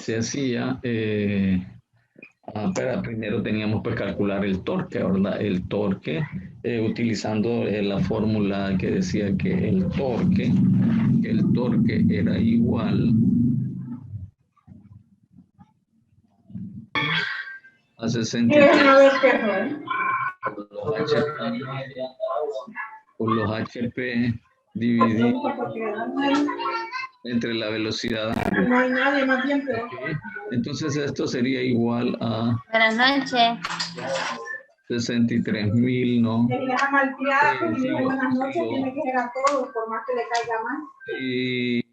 se hacía, pero primero teníamos que calcular el torque, ¿verdad? El torque, utilizando la fórmula que decía que el torque era igual a 63 por los HP dividido entre la velocidad. No hay nadie más bien, pero... Okay. Entonces esto sería igual a... Buenas noches. 63,000, ¿no? Sería malcriado, y buenas noches, tiene que ser a todos, por más que le caiga más. Y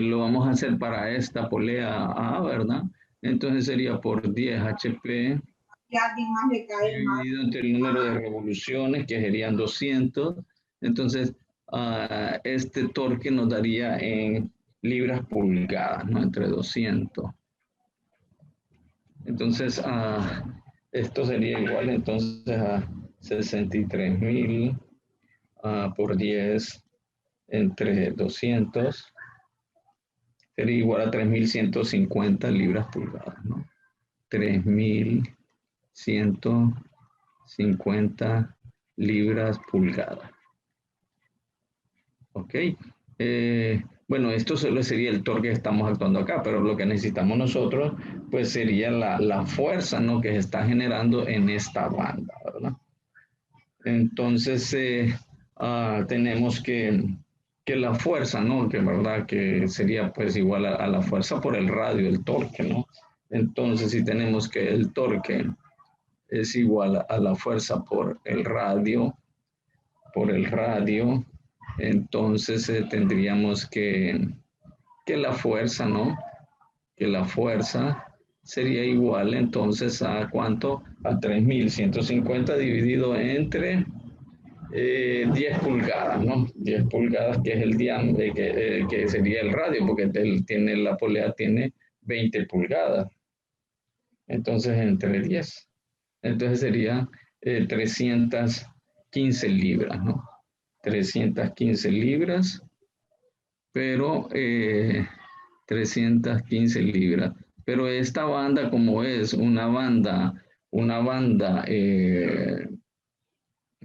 lo vamos a hacer para esta polea A, ¿verdad? Entonces sería por 10 HP Que alguien más le cae más. dividido entre el número de revoluciones, que serían 200. Entonces, este torque nos daría en libras pulgadas, ¿no? Entre 200. Entonces, esto sería igual entonces a 63,000 por 10 entre 200. Sería igual a 3,150 libras pulgadas, ¿no? 3,150 libras pulgadas. ¿Ok? Bueno, esto solo sería el torque que estamos actuando acá, pero lo que necesitamos nosotros, pues sería la fuerza, ¿no? Que se está generando en esta banda, ¿verdad? Entonces, tenemos que la fuerza, ¿no? Que verdad que sería pues igual a la fuerza por el radio, el torque, ¿no? Entonces, si tenemos que el torque es igual a la fuerza por el radio, entonces tendríamos que la fuerza, ¿no? Que la fuerza sería igual entonces a ¿cuánto? A 3,150 dividido entre 10 pulgadas, ¿no? 10 pulgadas, que es el diámetro, que sería el radio, porque la polea tiene 20 pulgadas. Entonces, entre 10. Entonces sería 315 libras, ¿no? 315 libras, pero 315 libras. Pero esta banda, como es una banda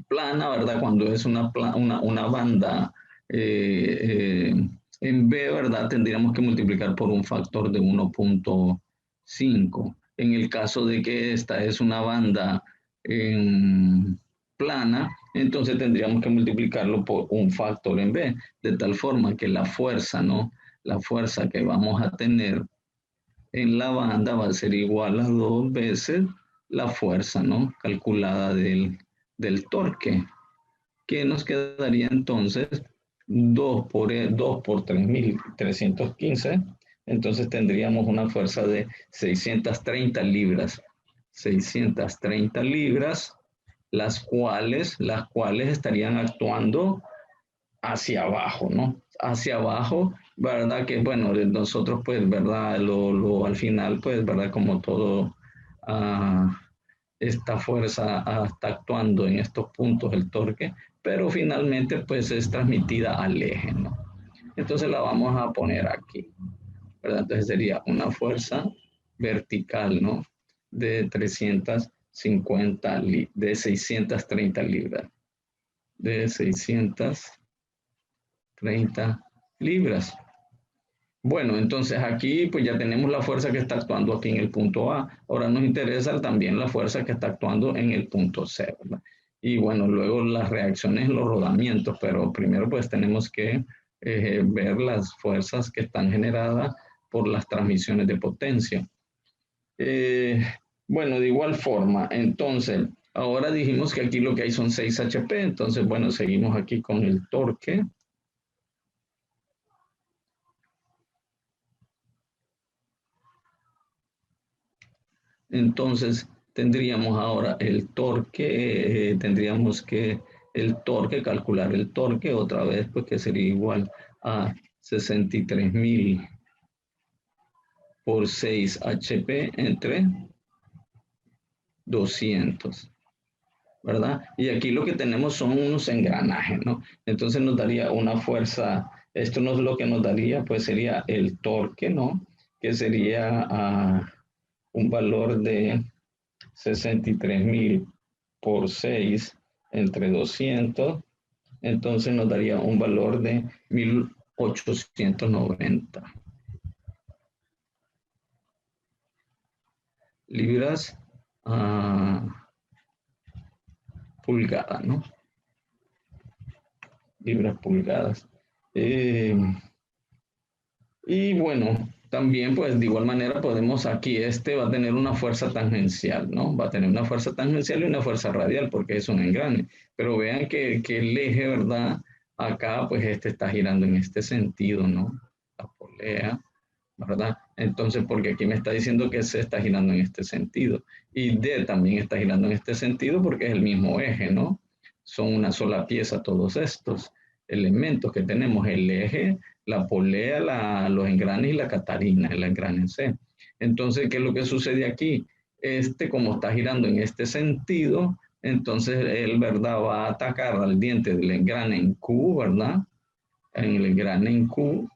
plana, ¿verdad? Cuando es una banda en B, ¿verdad? Tendríamos que multiplicar por un factor de 1,5. En el caso de que esta es una banda plana, entonces tendríamos que multiplicarlo por un factor en B, de tal forma que la fuerza, ¿no? La fuerza que vamos a tener en la banda va a ser igual a 2 veces la fuerza, ¿no? Calculada del torque, que nos quedaría entonces 2 por 3,315. Entonces tendríamos una fuerza de 630 libras. 630 libras, las cuales estarían actuando hacia abajo, ¿no? Hacia abajo, ¿verdad? Que bueno, nosotros pues, ¿verdad? Al final, pues, ¿verdad? Como todo, esta fuerza está actuando en estos puntos, el torque, pero finalmente pues es transmitida al eje, ¿no? Entonces la vamos a poner aquí, ¿verdad? Entonces sería una fuerza vertical, ¿no? De 630 libras. De 630 libras. Bueno, entonces aquí pues ya tenemos la fuerza que está actuando aquí en el punto A. Ahora nos interesa también la fuerza que está actuando en el punto C, ¿verdad? Y bueno, luego las reacciones, los rodamientos, pero primero pues tenemos que ver las fuerzas que están generadas por las transmisiones de potencia. Bueno, de igual forma, entonces, ahora dijimos que aquí lo que hay son 6 HP, entonces bueno, seguimos aquí con el torque. Entonces, tendríamos ahora el torque, calcular el torque otra vez, pues que sería igual a 63,000 por 6 HP entre 200, ¿verdad? Y aquí lo que tenemos son unos engranajes, ¿no? Entonces nos daría una fuerza, esto no es lo que nos daría, pues sería el torque, ¿no? que sería un valor de 63.000 por 6 entre 200, entonces nos daría un valor de 1890 libras pulgada, ¿no? Libras pulgadas. Y bueno, también pues de igual manera podemos aquí, va a tener una fuerza tangencial, ¿no? Va a tener una fuerza tangencial y una fuerza radial porque es un engrane. Pero vean que el eje, ¿verdad? Acá pues está girando en este sentido, ¿no? La polea, ¿verdad? Entonces, porque aquí me está diciendo que se está girando en este sentido. Y D también está girando en este sentido porque es el mismo eje, ¿no? Son una sola pieza todos estos elementos que tenemos, el eje, la polea, los engranes y la catarina, el engrane en C. Entonces, ¿qué es lo que sucede aquí? Como está girando en este sentido, entonces él, ¿verdad? Va a atacar al diente del engrane en Q, ¿verdad? En el engrane en Q,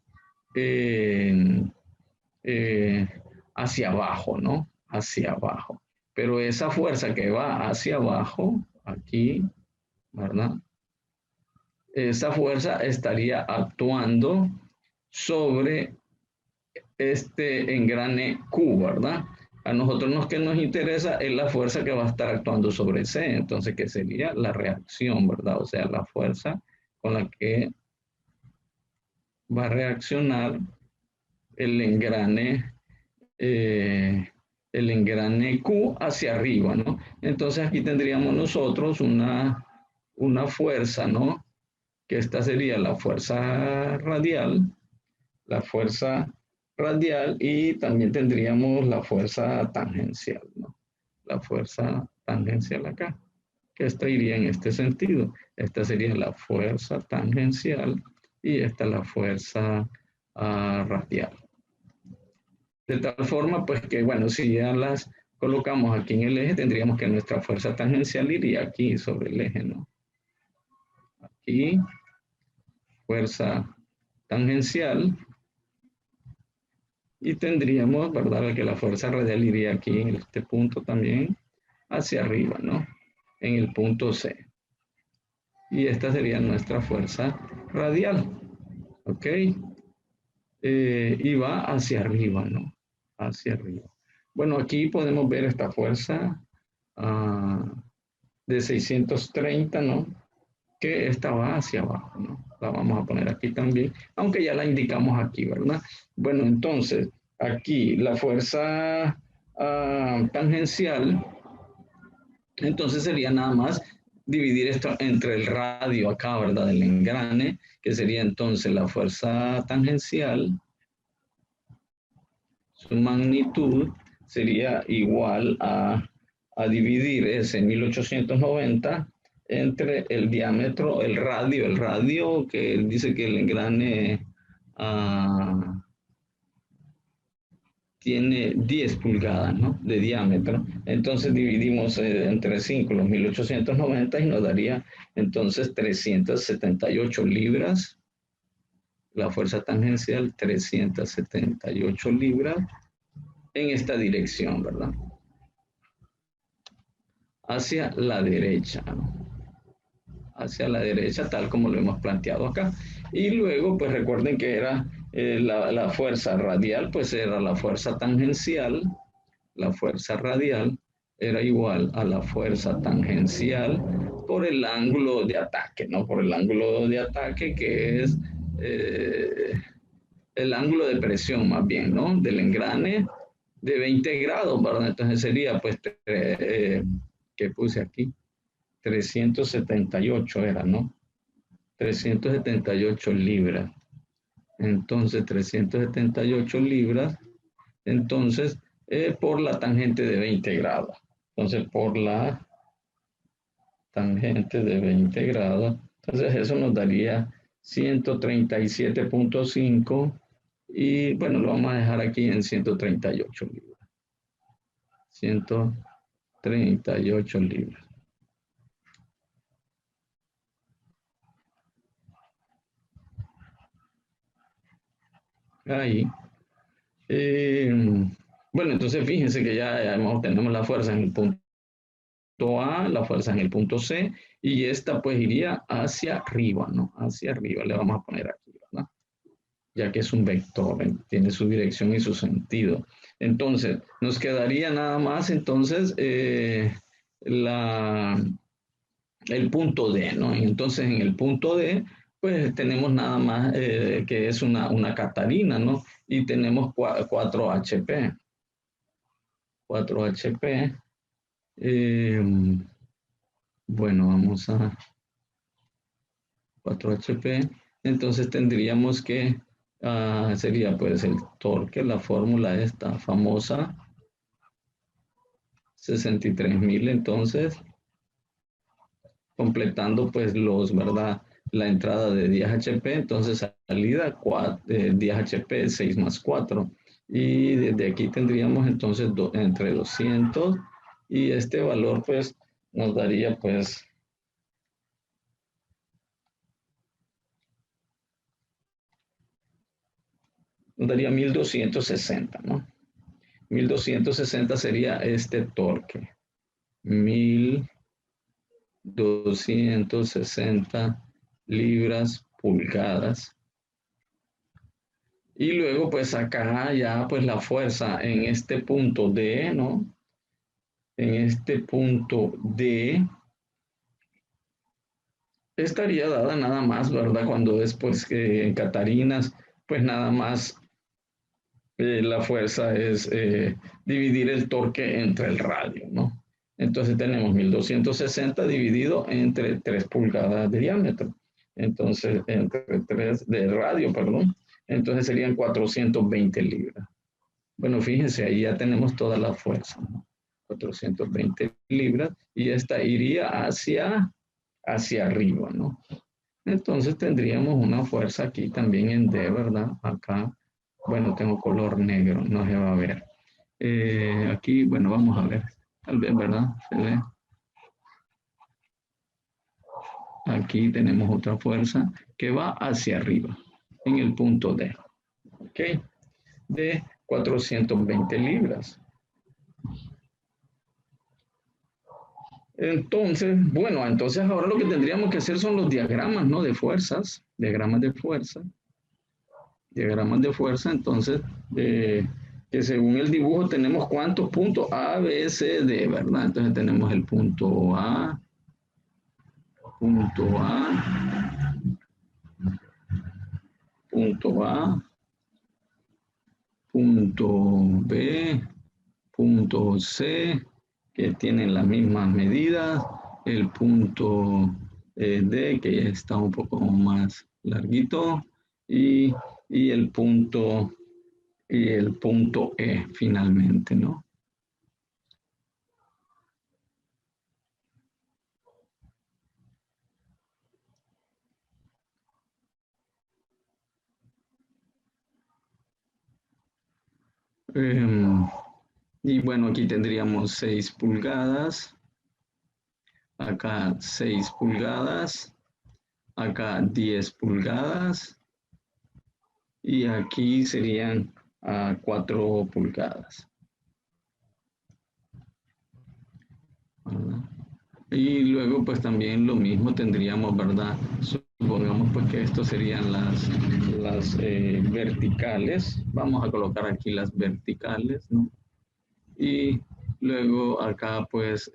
eh, hacia abajo, ¿no? Hacia abajo. Pero esa fuerza que va hacia abajo, aquí, ¿verdad? Esa fuerza estaría actuando sobre este engrane Q, ¿verdad? A nosotros lo que nos interesa es la fuerza que va a estar actuando sobre C, entonces, ¿qué sería? La reacción, ¿verdad? O sea, la fuerza con la que va a reaccionar el engrane, eh, el engrane Q hacia arriba, ¿no? Entonces aquí tendríamos nosotros una fuerza, ¿no? Que esta sería la fuerza radial y también tendríamos la fuerza tangencial, ¿no? La fuerza tangencial acá, que esta iría en este sentido. Esta sería la fuerza tangencial y esta la fuerza radial. De tal forma, pues que, bueno, si ya las colocamos aquí en el eje, tendríamos que nuestra fuerza tangencial iría aquí sobre el eje, ¿no? Aquí, fuerza tangencial, y tendríamos, ¿verdad?, que la fuerza radial iría aquí en este punto también, hacia arriba, ¿no? En el punto C. Y esta sería nuestra fuerza radial, ¿ok? Y va hacia arriba, ¿no? Hacia arriba. Bueno, aquí podemos ver esta fuerza de 630, ¿no? Que esta va hacia abajo, ¿no? La vamos a poner aquí también, aunque ya la indicamos aquí, ¿verdad? Bueno, entonces, aquí la fuerza tangencial, entonces sería nada más dividir esto entre el radio acá, ¿verdad? Del engrane, que sería entonces la fuerza tangencial, su magnitud sería igual a dividir ese 1890 entre el diámetro, el radio que dice que el engrane tiene 10 pulgadas, ¿no?, de diámetro. Entonces dividimos entre 5 los 1890 y nos daría entonces 378 libras. La fuerza tangencial, 378 libras en esta dirección, ¿verdad? Hacia la derecha, ¿no? Hacia la derecha, tal como lo hemos planteado acá. Y luego, pues recuerden que era la fuerza radial, pues era la fuerza tangencial. La fuerza radial era igual a la fuerza tangencial por el ángulo de ataque, ¿no? Por el ángulo de ataque que es el ángulo de presión más bien, ¿no? Del engrane de 20 grados, ¿verdad? Entonces sería, pues, ¿qué puse aquí? 378 era, ¿no? 378 libras. Entonces, 378 libras, entonces, por la tangente de 20 grados. Entonces, por la tangente de 20 grados, entonces eso nos daría 137.5 y bueno, lo vamos a dejar aquí en 138 libras. 138 libras. Ahí. Eh, bueno, entonces fíjense que ya tenemos la fuerza en el punto A, la fuerza en el punto C, y esta pues iría hacia arriba, ¿no? Hacia arriba, le vamos a poner aquí, ¿verdad? Ya que es un vector, tiene su dirección y su sentido. Entonces, nos quedaría nada más entonces la, el punto D, ¿no? Entonces, en el punto D, pues tenemos nada más que es una Catarina, ¿no? Y tenemos 4 HP. 4 HP. Eh, bueno, vamos a 4 HP. Entonces tendríamos que, sería pues el torque, la fórmula esta famosa, 63.000 entonces, completando pues ¿verdad? La entrada de 10 HP, entonces salida 10 HP, 6 más 4. Y desde aquí tendríamos entonces entre 200 y este valor pues nos daría pues, nos daría 1260, ¿no? 1260 sería este torque. 1260 libras pulgadas. Y luego pues acá ya pues la fuerza en este punto D, ¿no? En este punto D estaría dada nada más, ¿verdad? Cuando después que en Catarinas, pues nada más la fuerza es dividir el torque entre el radio, ¿no? Entonces tenemos 1260 dividido entre 3 pulgadas de diámetro. Entonces, entre 3 de radio, perdón. Entonces serían 420 libras. Bueno, fíjense, ahí ya tenemos toda la fuerza, ¿no? 420 libras y esta iría hacia arriba, ¿no? Entonces tendríamos una fuerza aquí también en D, ¿verdad? Acá, bueno, tengo color negro, no se va a ver. Aquí, bueno, vamos a ver. Tal vez, ¿verdad? Se ve. Aquí tenemos otra fuerza que va hacia arriba, en el punto D. ¿Ok? De 420 libras. Entonces, bueno, entonces ahora lo que tendríamos que hacer son los diagramas, ¿no? De fuerzas, diagramas de fuerza. Diagramas de fuerza, entonces, que según el dibujo tenemos cuántos puntos A, B, C, D, ¿verdad? Entonces tenemos el punto A, punto A, punto A, punto B, punto C, que tienen las mismas medidas, el punto D, que está un poco más larguito, y, y el punto E finalmente, ¿no? Y bueno, aquí tendríamos 6 pulgadas, acá 6 pulgadas, acá 10 pulgadas y aquí serían 4 pulgadas. ¿Verdad? Y luego pues también lo mismo tendríamos, ¿verdad? Supongamos pues que estos serían las verticales. Vamos a colocar aquí las verticales, ¿no? Y luego acá pues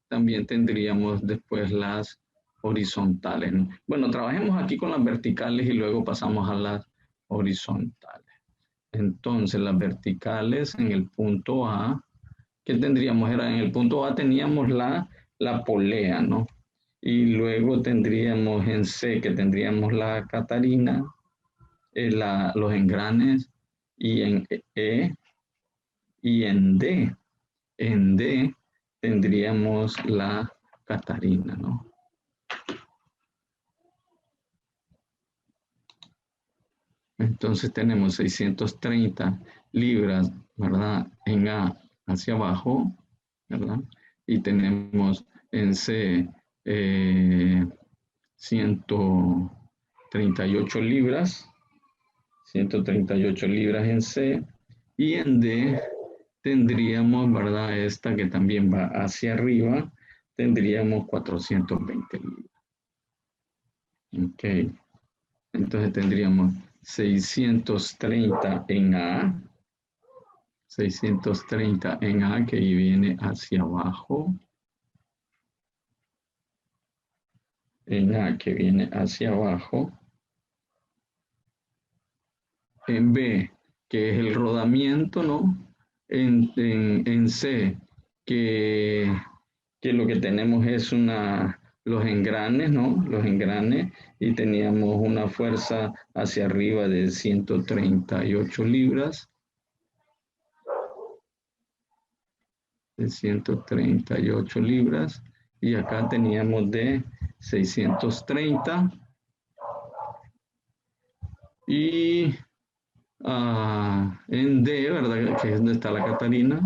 también tendríamos después las horizontales, ¿no? Bueno, trabajemos aquí con las verticales y luego pasamos a las horizontales. Entonces las verticales en el punto A, ¿qué tendríamos? Era en el punto A teníamos la polea, ¿no? Y luego tendríamos en C que tendríamos la Catarina, los engranes, y en E y en D. En D tendríamos la Catarina, ¿no? Entonces tenemos 630 libras, ¿verdad? En A hacia abajo, ¿verdad? Y tenemos en C 138 libras, 138 libras en C, Y en D tendríamos, ¿verdad? Esta que también va hacia arriba, tendríamos 420 libras. Ok. Entonces tendríamos 630 en A. 630 en A que viene hacia abajo. En A que viene hacia abajo. En B, que es el rodamiento, ¿no? En C, que lo que tenemos es los engranes, ¿no? Los engranes, y teníamos una fuerza hacia arriba de 138 libras. De 138 libras. Y acá teníamos de 630. Y en D, ¿verdad? Que es donde está la Catarina.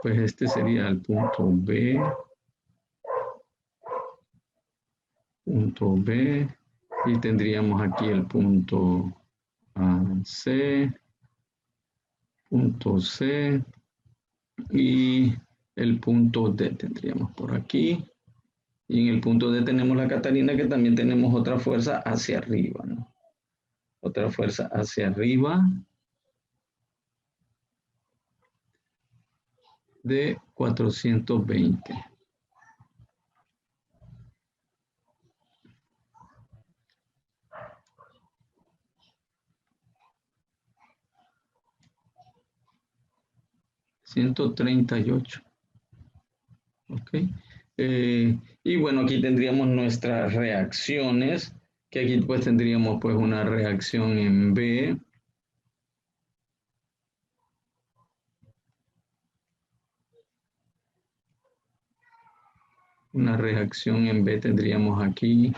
Pues este sería el punto B. Punto B. Y tendríamos aquí el punto C. Punto C. Y el punto D tendríamos por aquí. Y en el punto D tenemos la Catarina, que también tenemos otra fuerza hacia arriba, ¿no? Otra fuerza hacia arriba de 420. $138. Ok. Y bueno, aquí tendríamos nuestras reacciones, que aquí pues tendríamos pues una reacción en B. Una reacción en B tendríamos aquí.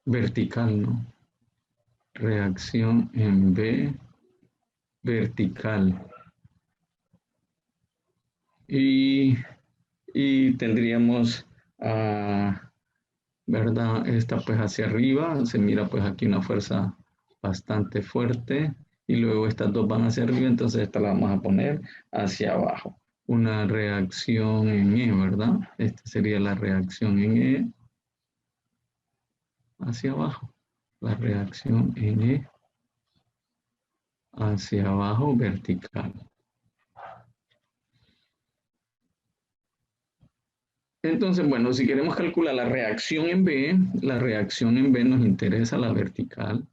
Vertical, ¿no? Reacción en B vertical. Y tendríamos, ¿verdad? Esta pues hacia arriba, se mira pues aquí una fuerza bastante fuerte. Y luego estas dos van hacia arriba, entonces esta la vamos a poner hacia abajo. Una reacción en E, ¿verdad? Esta sería la reacción en E. Hacia abajo. La reacción en E. Hacia abajo, vertical. Entonces, bueno, si queremos calcular la reacción en B nos interesa la vertical.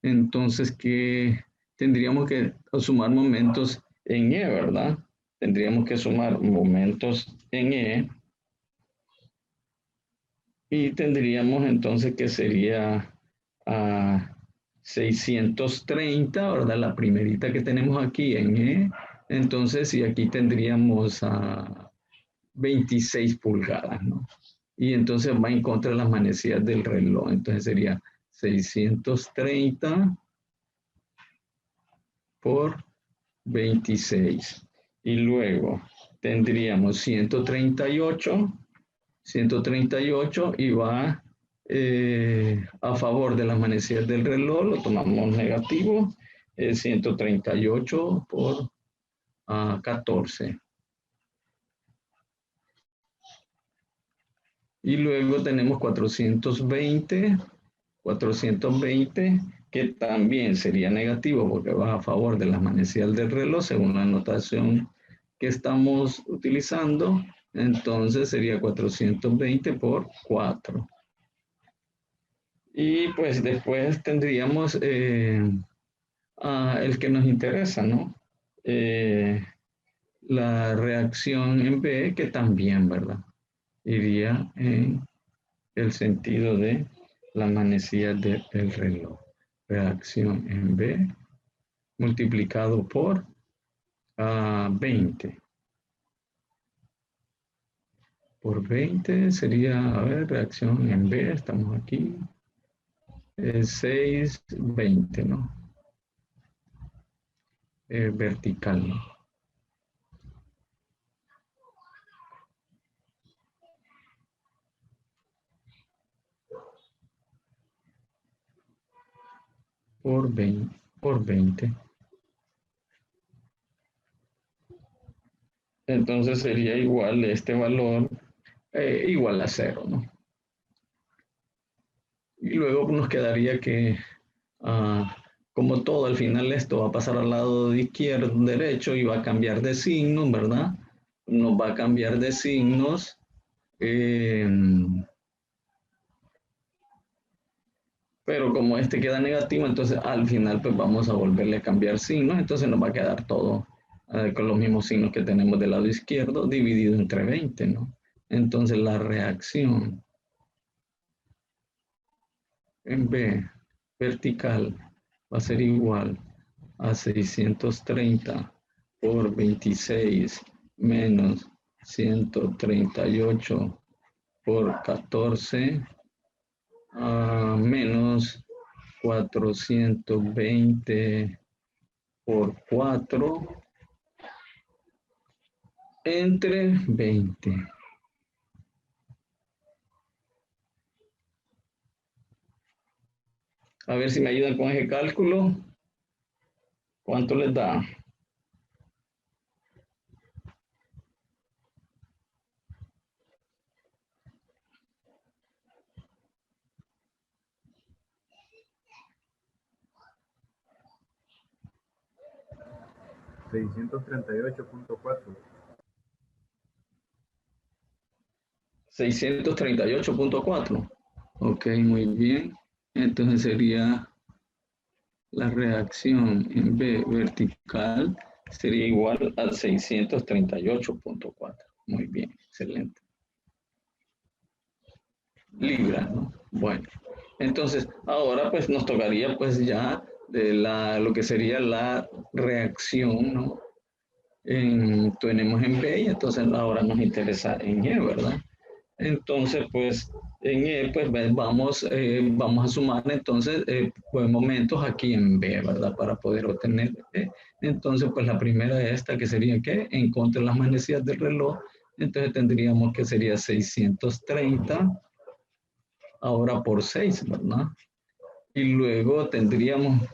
Entonces, ¿qué tendríamos que sumar momentos en E, ¿verdad? Tendríamos que sumar momentos en E. Y tendríamos entonces que sería 630, ¿verdad? La primerita que tenemos aquí en E. Entonces, y aquí tendríamos 26 pulgadas, ¿no? Y entonces va en contra de las manecillas del reloj. Entonces sería 630 por 26. Y luego tendríamos 138 y va a favor de las manecillas del reloj, lo tomamos negativo, 138 por 14. Y luego tenemos 420, que también sería negativo porque va a favor de las manecillas del reloj según la notación que estamos utilizando. Entonces sería 420 por 4. Y pues después tendríamos el que nos interesa, ¿no? La reacción en B, que también, ¿verdad? Iría en el sentido de la manecilla del reloj. Reacción en B multiplicado por 20. Por 20 sería, a ver, reacción en B, estamos aquí. 620, ¿no? Vertical, ¿no? por 20. Entonces sería igual este valor, igual a 0, ¿no? Y luego nos quedaría que, como todo, al final esto va a pasar al lado de izquierdo, derecho, y va a cambiar de signo, ¿verdad? Nos va a cambiar de signos. Pero como este queda negativo, entonces al final pues vamos a volverle a cambiar signos, entonces nos va a quedar todo con los mismos signos que tenemos del lado izquierdo, dividido entre 20, ¿no? Entonces la reacción en B vertical va a ser igual a 630 por 26 menos 138 por 14 menos 420 por 4 entre 20. A ver si me ayudan con ese cálculo. ¿Cuánto les da? $638.4. 638.4. Ok, muy bien. Entonces sería la reacción en B vertical sería igual a 638.4. Muy bien, excelente. Libras, ¿no? Bueno, entonces ahora pues nos tocaría pues ya de lo que sería la reacción, ¿no? Tenemos en B y entonces ahora nos interesa en E, ¿verdad? Entonces, pues, en E, pues vamos a sumar entonces pues, momentos aquí en B, ¿verdad? Para poder obtener E. Entonces, pues la primera esta que sería que en contra de las manecillas del reloj, entonces tendríamos que sería 630 ahora por 6, ¿verdad? Y luego tendríamos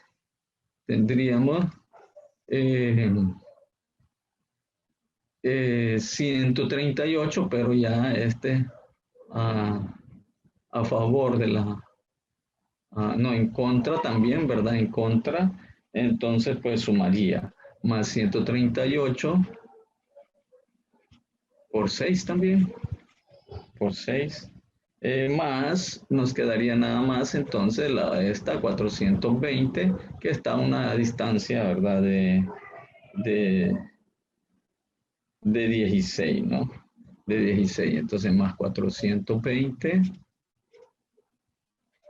eh, 138, pero ya a favor de no, en contra también, ¿verdad? En contra, entonces pues sumaría más 138 por 6 también, por 6, más nos quedaría nada más entonces esta 420, que está a una distancia, ¿verdad? De, de 16, ¿no? De 16, entonces más 420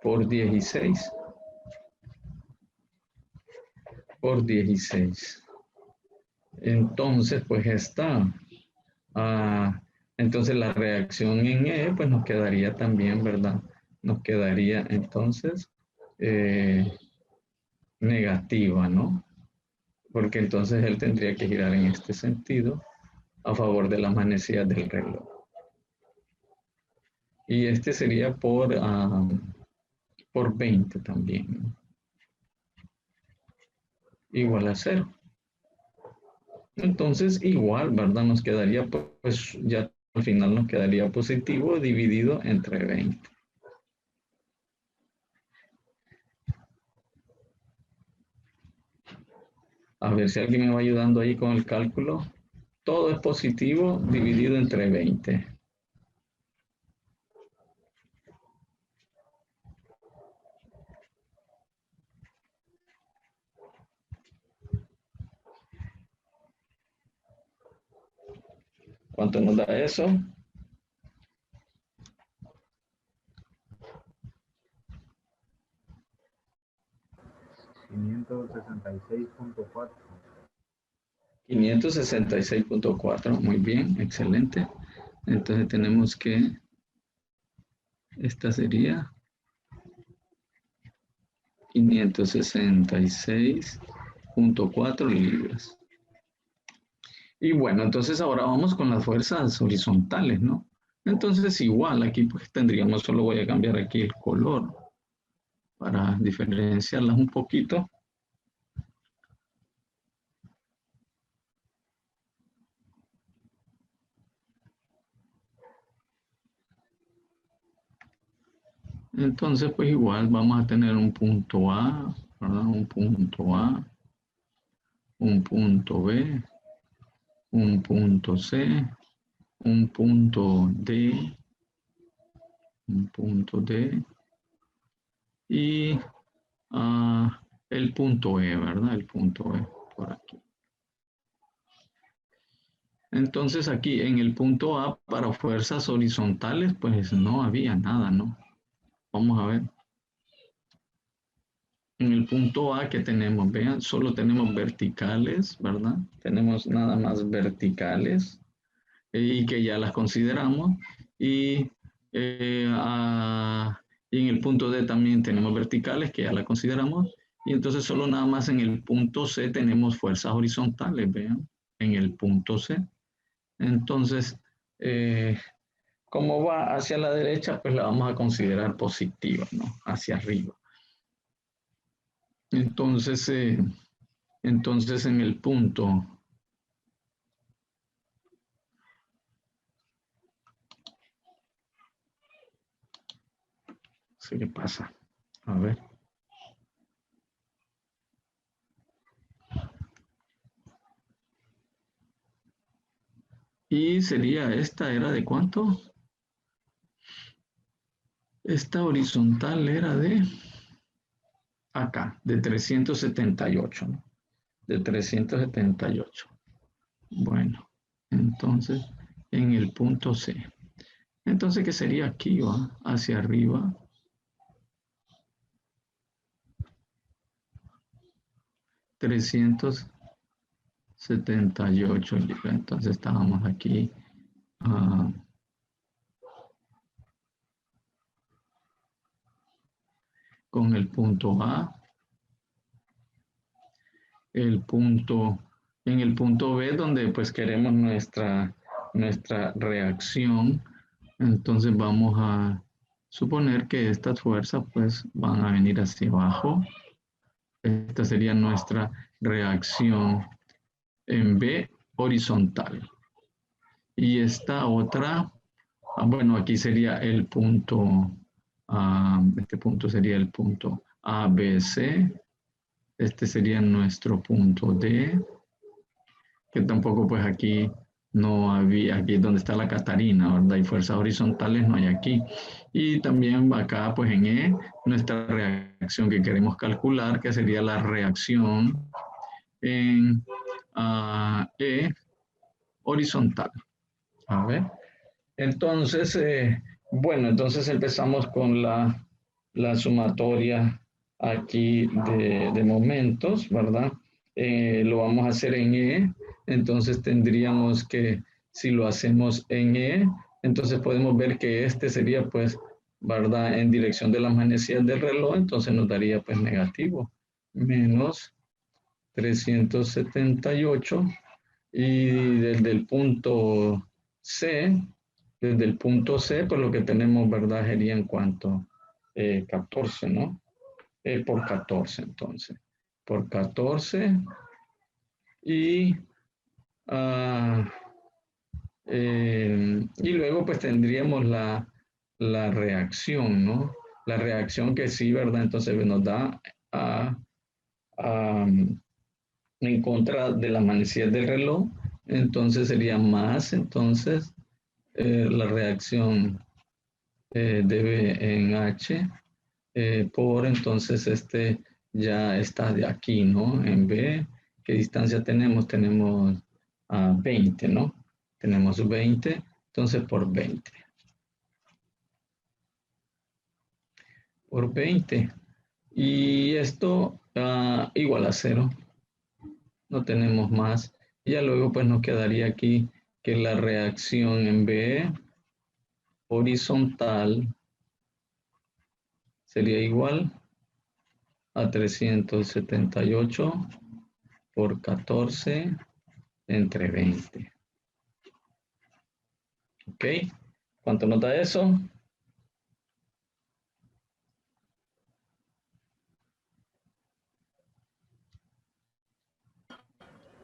por 16 por 16. Entonces, pues está. Entonces la reacción en E, pues nos quedaría también, ¿verdad? Nos quedaría entonces negativa, ¿no? Porque entonces él tendría que girar en este sentido a favor de las manecillas del reloj. Y este sería por 20 también, ¿no? Igual a 0. Entonces, igual, ¿verdad? Nos quedaría, pues ya al final nos quedaría positivo dividido entre 20. A ver si alguien me va ayudando ahí con el cálculo. Todo es positivo dividido entre 20. ¿Cuánto nos da eso? $566.4. 566.4. Muy bien, excelente. Entonces tenemos que, esta sería 566.4 libras. Y bueno, entonces ahora vamos con las fuerzas horizontales, ¿no? Entonces igual aquí pues tendríamos, solo voy a cambiar aquí el color. para diferenciarlas un poquito. Entonces, pues igual vamos a tener un punto A, ¿verdad? Un punto A, un punto B, un punto C, un punto D, un punto D y el punto E, ¿verdad? El punto E por aquí. Entonces aquí en el punto A para fuerzas horizontales pues no había nada, ¿no? Vamos a ver. En el punto A que tenemos, vean, solo tenemos verticales, ¿verdad? Tenemos nada más verticales y que ya las consideramos. Y, y en el punto D también tenemos verticales que ya las consideramos. Y entonces solo nada más en el punto C tenemos fuerzas horizontales, vean, en el punto C. Entonces, como va hacia la derecha, pues la vamos a considerar positiva, ¿no? Hacia arriba. Entonces, entonces en el punto ¿qué pasa? A ver. Y sería esta, ¿era de cuánto? Esta horizontal era de acá, de 378, ¿no? De 378. Bueno, entonces en el punto C. Entonces, ¿qué sería aquí, va? Hacia arriba. 378. Entonces estábamos aquí. Con el punto A. El punto, en el punto B, donde pues queremos nuestra reacción. Entonces vamos a suponer que estas fuerzas pues van a venir hacia abajo. Esta sería nuestra reacción en B horizontal. Y esta otra, bueno, aquí sería el punto, este punto sería el punto ABC. Este sería nuestro punto D, que tampoco pues aquí no había, aquí es donde está la Catarina, ¿verdad? Y fuerzas horizontales no hay aquí. Y también acá pues en E, nuestra reacción que queremos calcular, que sería la reacción en E horizontal. A ver. Entonces, bueno, entonces empezamos con la sumatoria aquí de momentos, ¿verdad? Lo vamos a hacer en E, entonces tendríamos que, si lo hacemos en E, entonces podemos ver que este sería pues, ¿verdad? En dirección de las manecillas del reloj, entonces nos daría pues negativo, menos 378 y desde el punto C, desde el punto C, pues lo que tenemos, ¿verdad? Sería en cuanto 14, ¿no? Por 14, entonces. Por 14 y, y luego pues tendríamos la reacción, ¿no? La reacción que sí, ¿verdad? Entonces nos da en contra de la manecillas del reloj, entonces sería más, entonces la reacción debe en H por entonces este ya está de aquí, ¿no? En B, ¿qué distancia tenemos? Tenemos 20, ¿no? Tenemos 20, entonces por 20. Por 20. Y esto igual a 0. No tenemos más. Y ya luego pues nos quedaría aquí que la reacción en B horizontal sería igual a 378 por 14 entre 20. ¿Ok? ¿Cuánto nos da eso?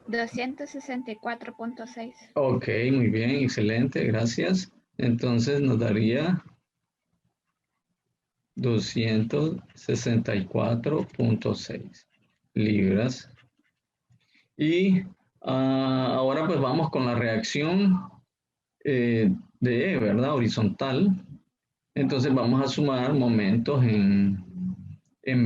264.6. Ok, muy bien, excelente, gracias. Entonces nos daría 264.6 libras. Y ahora pues vamos con la reacción de E, ¿verdad? Horizontal. Entonces vamos a sumar momentos en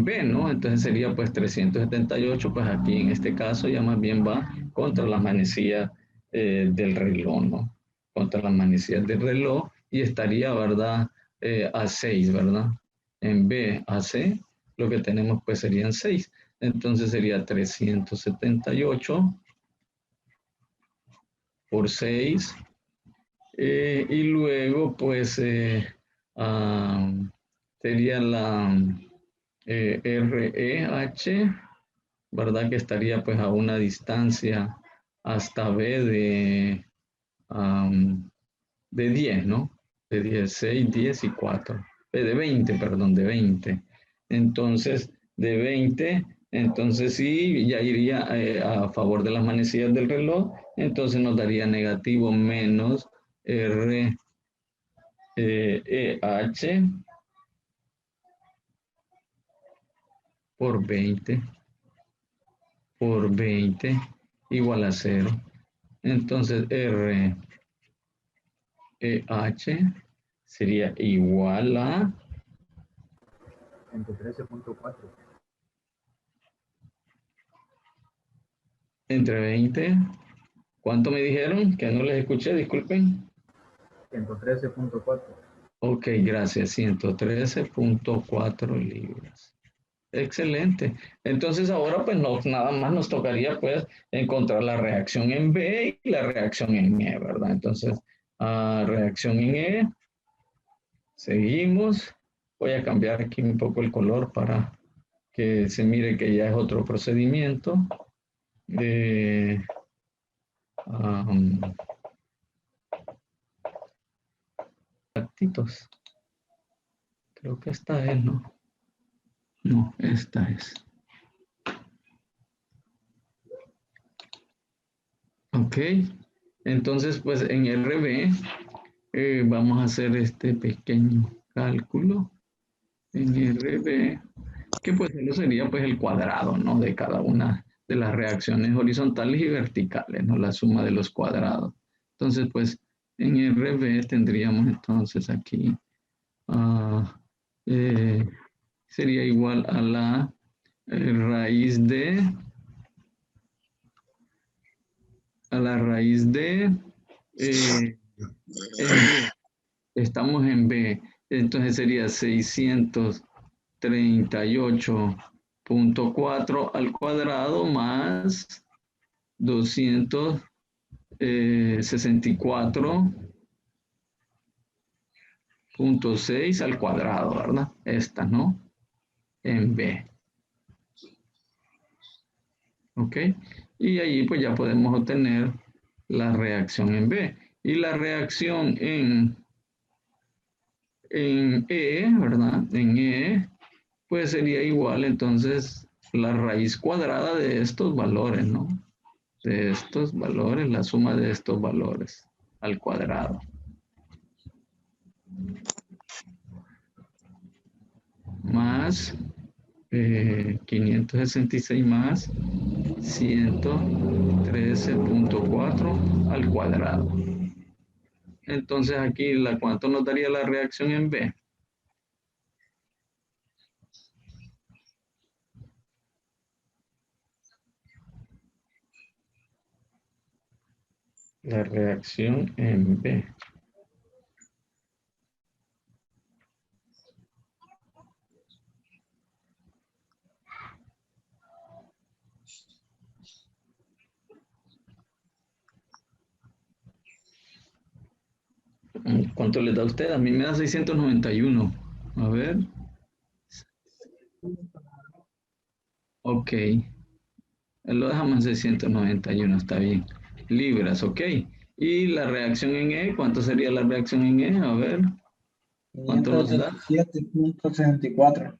B, ¿no? Entonces sería pues 378, pues aquí en este caso ya más bien va contra las manecillas del reloj, ¿no? Contra las manecillas del reloj y estaría, ¿verdad? A 6, ¿verdad? En B a C, lo que tenemos pues serían 6. Entonces sería 378 por 6. Y luego pues sería la REH, ¿verdad? Que estaría pues a una distancia hasta B de 10, ¿no? De 16, 10 y 4. De 20, perdón, de 20. Entonces, de 20, entonces sí, ya iría a favor de las manecillas del reloj, entonces nos daría negativo menos REH por 20 igual a 0. Entonces REH sería igual a 113.4. entre 20. ¿Cuánto me dijeron? Que no les escuché, disculpen. 113.4. Ok, gracias. 113.4 libras. Excelente. Entonces ahora pues nada más nos tocaría pues encontrar la reacción en B y la reacción en E, ¿verdad? Entonces, reacción en E, seguimos. Voy a cambiar aquí un poco el color para que se mire que ya es otro procedimiento. Tactitos. Creo que esta es, ¿no? No, esta es. Ok. Entonces, pues en RB vamos a hacer este pequeño cálculo. En RB, que pues eso sería pues el cuadrado, ¿no? De cada una de las reacciones horizontales y verticales, ¿no? La suma de los cuadrados. Entonces, pues en RB tendríamos entonces aquí, sería igual a la raíz de, en B. Estamos en B, entonces sería 638.4 al cuadrado más 264.6 al cuadrado, ¿verdad? Esta, ¿no? En B. ¿Ok? Y ahí pues ya podemos obtener la reacción en B. Y la reacción en E, ¿verdad? En E, pues sería igual entonces la raíz cuadrada de estos valores, ¿no? De estos valores, la suma de estos valores al cuadrado. Más 566 más 113.4 al cuadrado. Entonces aquí, ¿cuánto nos daría la reacción en B? La reacción en B. ¿Cuánto le da a usted? A mí me da 691. A ver. Ok. Lo dejamos en 691, está bien. Libras, ok. Y la reacción en E, ¿cuánto sería la reacción en E? A ver. ¿Cuánto nos da? 587.64.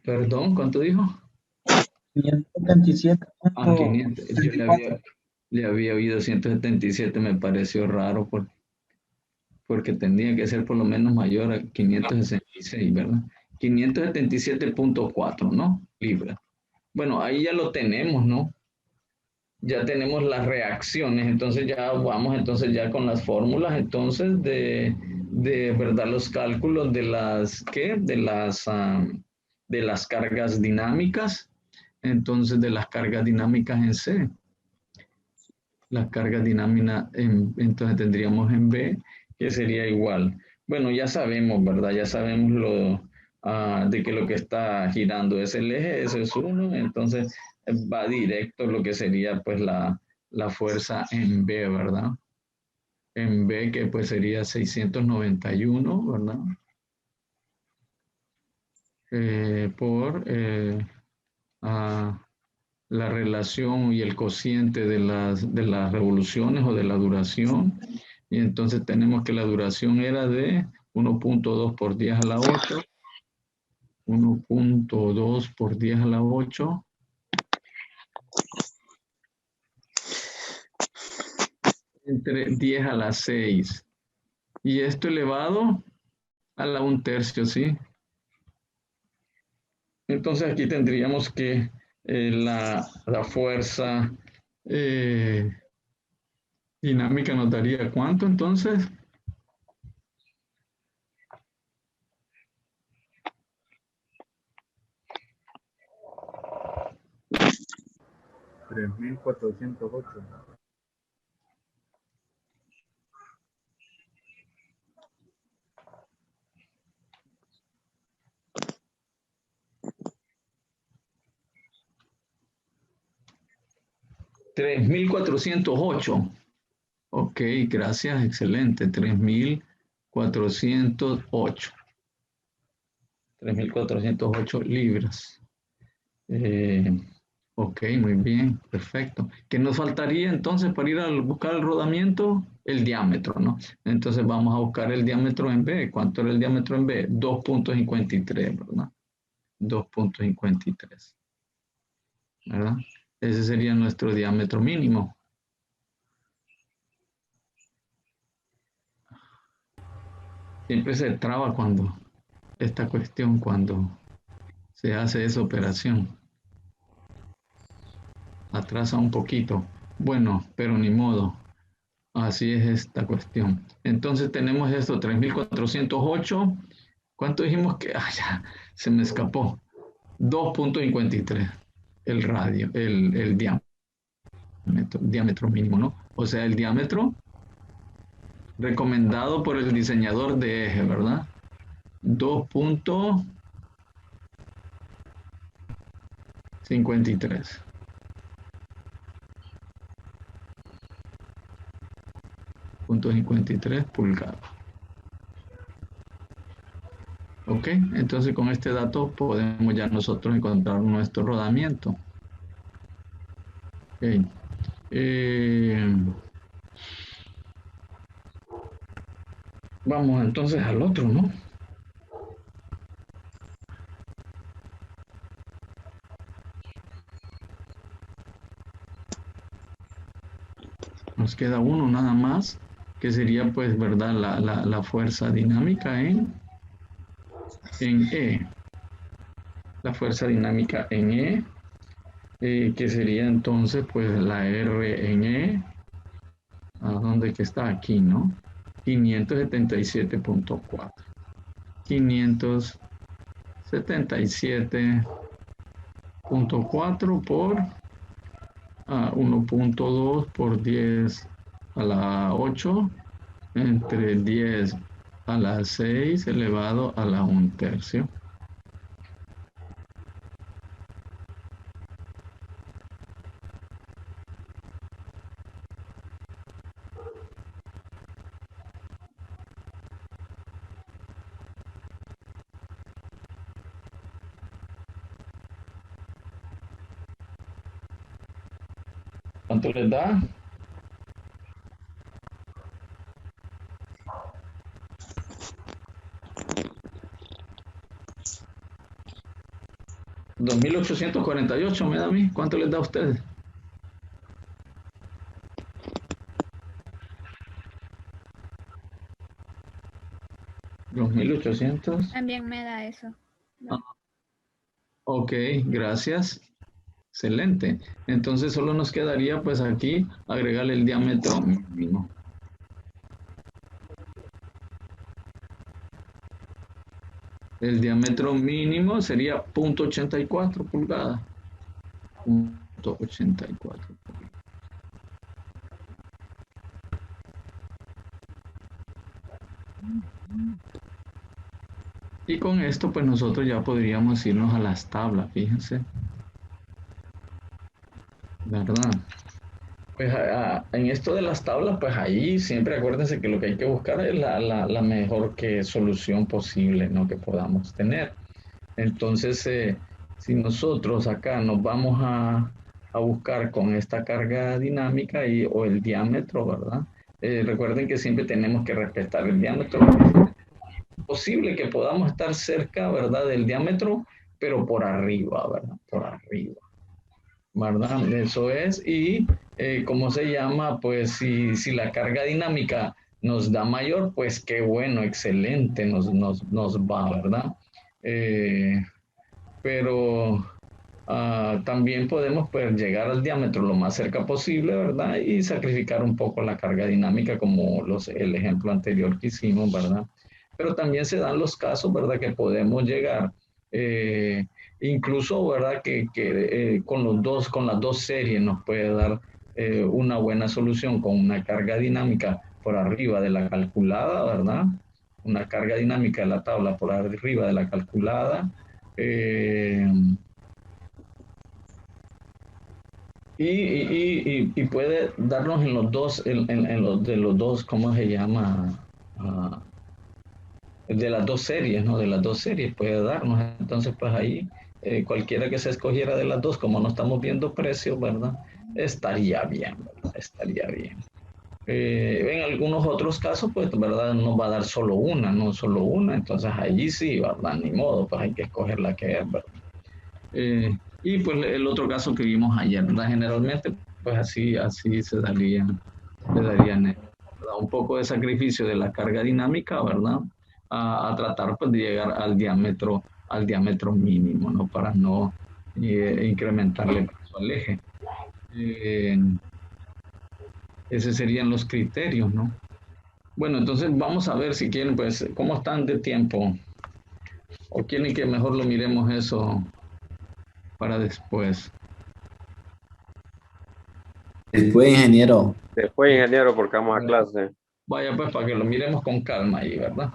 Perdón, ¿cuánto dijo? Ah, 500. Yo 577.74. le había oído 177, me pareció raro porque tendría que ser por lo menos mayor a 566, ¿verdad? 577.4, ¿no? Libras. Bueno, ahí ya lo tenemos, ¿no? Ya tenemos las reacciones, entonces ya vamos entonces ya con las fórmulas entonces de verdad los cálculos de las ¿qué? De las cargas dinámicas, entonces de las cargas dinámicas en C. Las cargas dinámicas entonces tendríamos en B que sería igual. Bueno, ya sabemos, ¿verdad? Ya sabemos de que lo que está girando es el eje, eso es uno, entonces va directo lo que sería pues la fuerza en B, ¿verdad? En B que pues sería 691, ¿verdad? Por la relación y el cociente de las revoluciones o de la duración. Y entonces tenemos que la duración era de 1.2 por 10 a la 8, 1.2 por 10 a la 8, entre 10 a la 6. Y esto elevado a la 1/3, ¿sí? Entonces aquí tendríamos que la fuerza dinámica nos daría ¿cuánto entonces? 3.408. 3.408. Ok, gracias, excelente. 3.408. 3.408 libras. Ok, muy bien, perfecto. ¿Qué nos faltaría entonces para ir a buscar el rodamiento? El diámetro, ¿no? Entonces vamos a buscar el diámetro en B. ¿Cuánto era el diámetro en B? 2.53, ¿verdad? 2.53, ¿verdad? Ese sería nuestro diámetro mínimo. Siempre se traba esta cuestión cuando se hace esa operación. Atrasa un poquito. Bueno, pero ni modo. Así es esta cuestión. Entonces tenemos esto, 3.408. ¿Cuánto dijimos que? Ah, ya, se me escapó. 2.53 el radio, el diámetro mínimo, ¿no? O sea, el diámetro recomendado por el diseñador de eje, ¿verdad? 2.53. 53 pulgadas. Ok, entonces con este dato podemos ya nosotros encontrar nuestro rodamiento. Okay. Vamos entonces al otro, ¿no? Nos queda uno nada más, que sería pues, ¿verdad? La fuerza dinámica en E. La fuerza dinámica en E, que sería entonces pues la R en E, ¿a dónde que está? Aquí, ¿no? 577.4. 577.4 por 1.2 por 10 a la 8 entre 10 a la 6 elevado a la 1/3. ¿Cuánto les da? 2.848 me da a mí. ¿Cuánto les da a ustedes? 2.800. También me da eso. Ok, gracias. Excelente. Entonces solo nos quedaría pues aquí agregarle el diámetro mínimo. El diámetro mínimo sería 0.84 pulgadas. 0.84 pulgadas. Y con esto pues nosotros ya podríamos irnos a las tablas, fíjense. ¿Verdad? Pues en esto de las tablas, pues ahí siempre acuérdense que lo que hay que buscar es la mejor solución posible, ¿no? Que podamos tener. Entonces, si nosotros acá nos vamos a buscar con esta carga dinámica o el diámetro, ¿verdad? Recuerden que siempre tenemos que respetar el diámetro. Es posible que podamos estar cerca, ¿verdad? Del diámetro, pero por arriba, ¿verdad? Por arriba. ¿Verdad? Eso es. Y ¿cómo se llama? Pues si la carga dinámica nos da mayor, pues qué bueno, excelente, nos va, ¿verdad? Pero también podemos pues, llegar al diámetro lo más cerca posible, ¿verdad? Y sacrificar un poco la carga dinámica, como el ejemplo anterior que hicimos, ¿verdad? Pero también se dan los casos, ¿verdad? Que podemos llegar, incluso, ¿verdad? Que con las dos series nos puede dar una buena solución con una carga dinámica por arriba de la calculada, ¿verdad? Una carga dinámica de la tabla por arriba de la calculada. Y puede darnos en los dos, en los de los dos, ¿cómo se llama? De las dos series, ¿no? De las dos series puede darnos. Entonces, pues ahí, cualquiera que se escogiera de las dos, como no estamos viendo precios, ¿verdad? Estaría bien, ¿verdad? Estaría bien. En algunos otros casos, pues, ¿verdad? Nos va a dar solo una, no solo una. Entonces, allí sí, ¿verdad? Ni modo, pues hay que escoger la que es, ¿verdad? Y pues el otro caso que vimos ayer, ¿verdad? Generalmente, pues así se darían, ¿verdad? Un poco de sacrificio de la carga dinámica, ¿verdad? A tratar pues de llegar al diámetro mínimo, ¿no? Para no incrementarle el peso al eje. Esos serían los criterios, ¿no? Bueno, entonces vamos a ver si quieren, pues, ¿cómo están de tiempo? ¿O quieren que mejor lo miremos eso para después? Después, ingeniero. Después, ingeniero, porque vamos a clase. Vaya, pues, para que lo miremos con calma ahí, ¿verdad?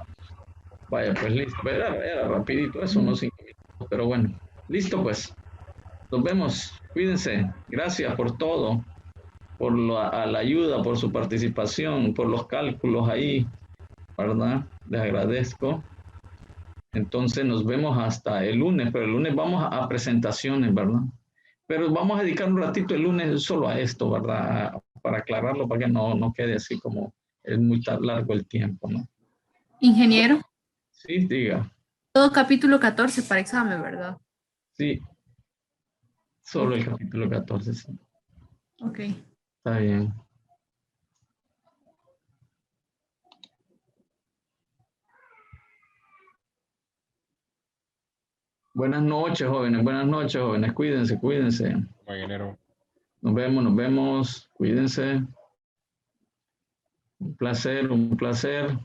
Vaya, pues, listo. Era rapidito eso, unos 5 minutos, pero bueno. Listo, pues. Nos vemos. Cuídense. Gracias por todo, por la ayuda, por su participación, por los cálculos ahí, ¿verdad? Les agradezco. Entonces nos vemos hasta el lunes, pero el lunes vamos a presentaciones, ¿verdad? Pero vamos a dedicar un ratito el lunes solo a esto, ¿verdad? Para aclararlo, para que no quede así como es muy largo el tiempo, ¿no? Ingeniero, Sí, diga. todo capítulo 14 para examen, ¿verdad? Sí, solo el capítulo 14, sí. Ok. Está bien. Buenas noches, jóvenes. Buenas noches, jóvenes. Cuídense, cuídense. Ingeniero. Nos vemos, nos vemos. Cuídense. Un placer, un placer.